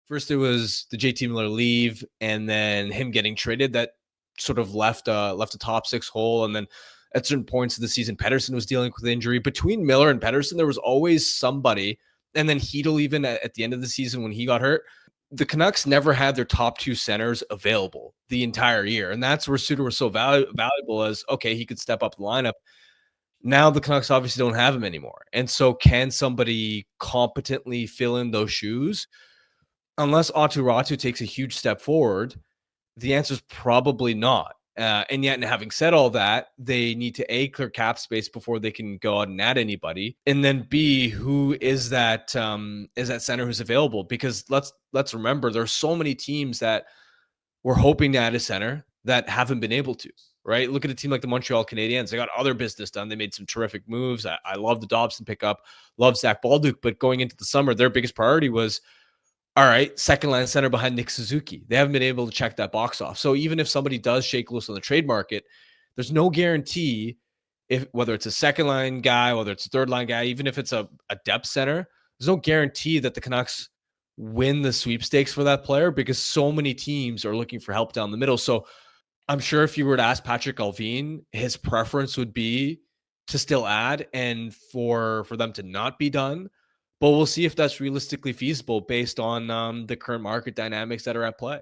First, it was the JT Miller leave, and then him getting traded. That sort of left a top six hole. And then at certain points of the season, Pettersson was dealing with injury. Between Miller and Pettersson, there was always somebody. And then Hedel, even at the end of the season when he got hurt, the Canucks never had their top two centers available the entire year. And that's where Suter was so valuable as, okay, he could step up the lineup. Now the Canucks obviously don't have him anymore. And so can somebody competently fill in those shoes? Unless Aatu Räty takes a huge step forward, the answer is probably not. And yet, having said all that, they need to A, clear cap space before they can go out and add anybody, and then B, who is that center who's available? Because let's remember, there's so many teams that were hoping to add a center that haven't been able to. Right? Look at a team like the Montreal Canadiens. They got other business done. They made some terrific moves. I love the Dobson pickup, love Zach Balduke, but going into the summer, their biggest priority was, all right, second line center behind Nick Suzuki. They haven't been able to check that box off. So even if somebody does shake loose on the trade market, there's no guarantee whether it's a second line guy, whether it's a third line guy, even if it's a depth center, there's no guarantee that the Canucks win the sweepstakes for that player because so many teams are looking for help down the middle. So I'm sure if you were to ask Patrick Allvin, his preference would be to still add and for them to not be done. But we'll see if that's realistically feasible based on the current market dynamics that are at play.